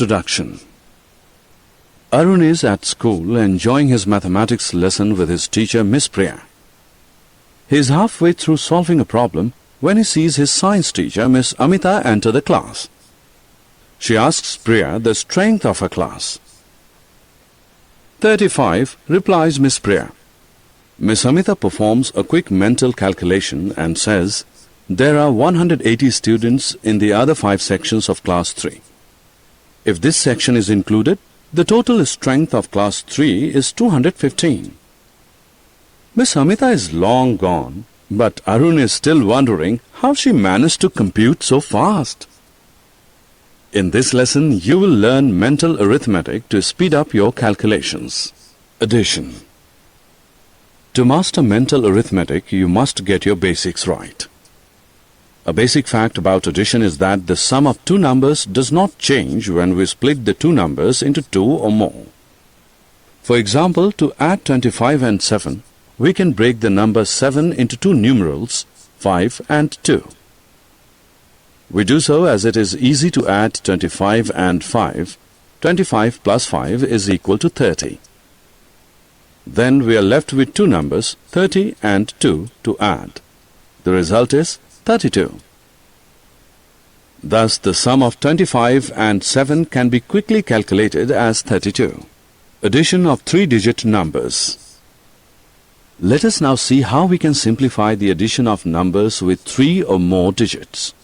Introduction. Arun is at school enjoying his mathematics lesson with his teacher Miss Priya. He is halfway through solving a problem when he sees his science teacher Miss Amita enter the class. She asks Priya the strength of her class. 35, replies Miss Priya. Miss Amita performs a quick mental calculation and says, there are 180 students in the other 5 sections of Class 3. If this section is included, the total strength of Class 3 is 215. Miss Amita is long gone, but Arun is still wondering how she managed to compute so fast. In this lesson, you will learn mental arithmetic to speed up your calculations. Addition. To master mental arithmetic, you must get your basics right. A basic fact about addition is that the sum of two numbers does not change when we split the two numbers into 2 or more. For example, to add 25 and 7, we can break the number 7 into two numerals, 5 and 2. We do so as it is easy to add 25 and 5. 25 plus 5 is equal to 30. Then we are left with two numbers, 30 and 2, to add. The result is 32. Thus, the sum of 25 and 7 can be quickly calculated as 32. Addition of 3-digit numbers. Let us now see how we can simplify the addition of numbers with 3 or more digits.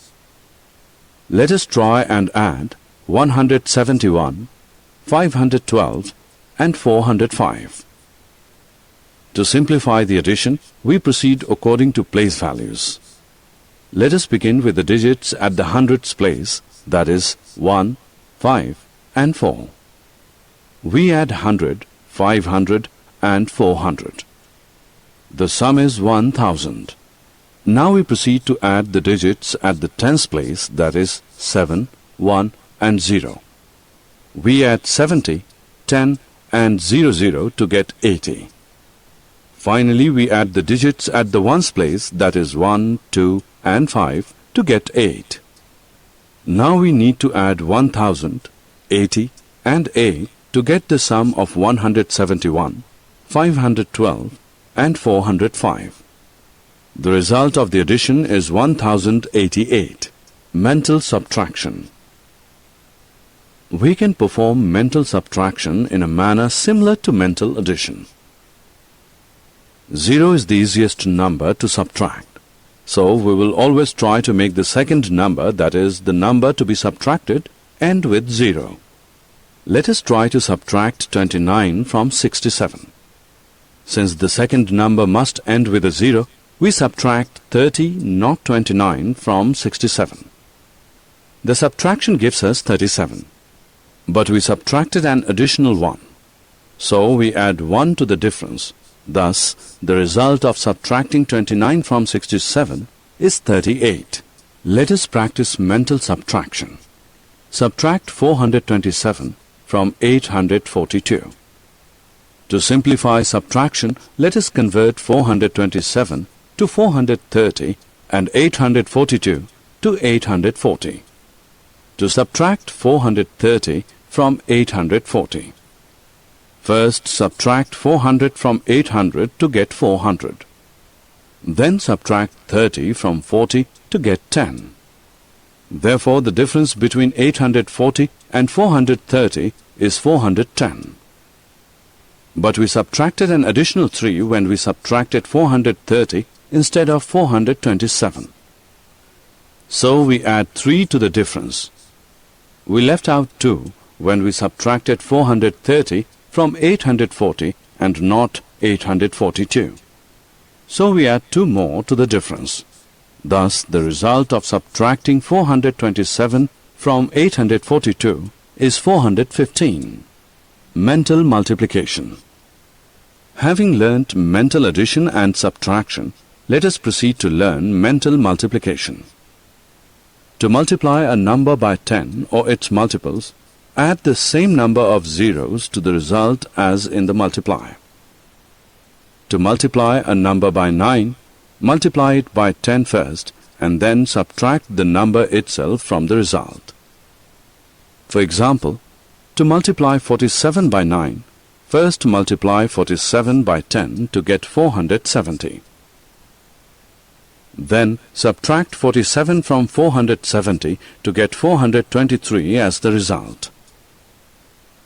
Let us try and add 171, 512 and 405. To simplify the addition, we proceed according to place values. Let us begin with the digits at the hundreds place, that is 1, 5 and 4. We add 100, 500 and 400. The sum is 1000. Now we proceed to add the digits at the tens place, that is 7, 1 and 0. We add 70, 10 and 00 to get 80. Finally, we add the digits at the ones place, that is 1, 2 and 5 to get 8. Now we need to add 1000, 80 and 8 to get the sum of 171, 512 and 405. The result of the addition is 1088. Mental subtraction. We can perform mental subtraction in a manner similar to mental addition. 0 is the easiest number to subtract. So we will always try to make the second number, that is, the number to be subtracted, end with 0. Let us try to subtract 29 from 67. Since the second number must end with a 0, we subtract 30, not 29, from 67. The subtraction gives us 37. But we subtracted an additional 1. So we add 1 to the difference. Thus, the result of subtracting 29 from 67 is 38. Let us practice mental subtraction. Subtract 427 from 842. To simplify subtraction, let us convert 427 to 430 and 842 to 840. To subtract 430 from 840. First, subtract 400 from 800 to get 400. Then subtract 30 from 40 to get 10. Therefore, the difference between 840 and 430 is 410. But we subtracted an additional 3 when we subtracted 430 instead of 427. So we add 3 to the difference. We left out 2 when we subtracted 430 from 840 and not 842. So we add 2 more to the difference. Thus, the result of subtracting 427 from 842 is 415. Mental multiplication. Having learnt mental addition and subtraction, let us proceed to learn mental multiplication. To multiply a number by 10 or its multiples, add the same number of zeros to the result as in the multiplier. To multiply a number by 9, multiply it by 10 first and then subtract the number itself from the result. For example, To multiply 47 by 9, first multiply 47 by 10 to get 470. Then subtract 47 from 470 to get 423 as the result.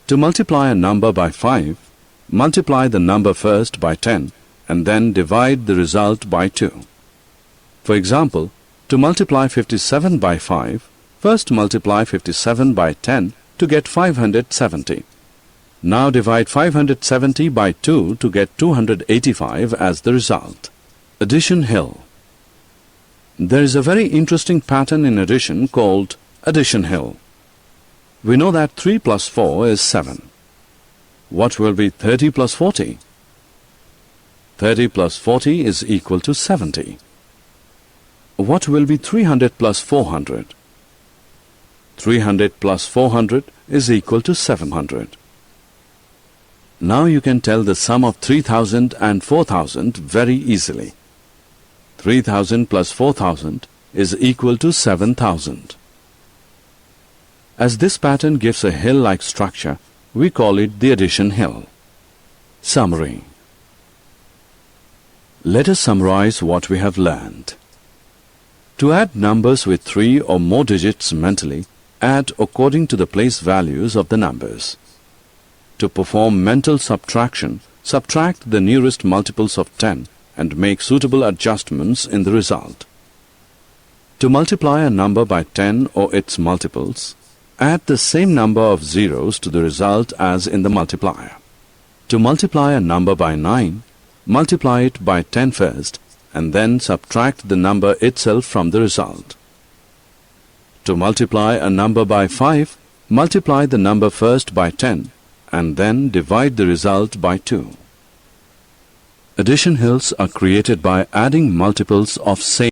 To multiply a number by 5, multiply the number first by 10 and then divide the result by 2. For example, to multiply 57 by 5, first multiply 57 by 10 to get 570. Now divide 570 by 2 to get 285 as the result. Addition hill. There is a very interesting pattern in addition called addition hill. We know that 3 plus 4 is 7. What will be 30 plus 40? 30 plus 40 is equal to 70. What will be 300 plus 400? 300 plus 400 is equal to 700. Now you can tell the sum of 3000 and 4000 very easily. 3000 plus 4000 is equal to 7000. As this pattern gives a hill-like structure, we call it the addition hill. Summary. Let us summarize what we have learned. To add numbers with 3 or more digits mentally, add according to the place values of the numbers. To perform mental subtraction, subtract the nearest multiples of 10 and make suitable adjustments in the result. To multiply a number by 10 or its multiples, add the same number of zeros to the result as in the multiplier. To multiply a number by 9, multiply it by 10 first and then subtract the number itself from the result. To multiply a number by 5, multiply the number first by 10 and then divide the result by 2. Addition hills are created by adding multiples of same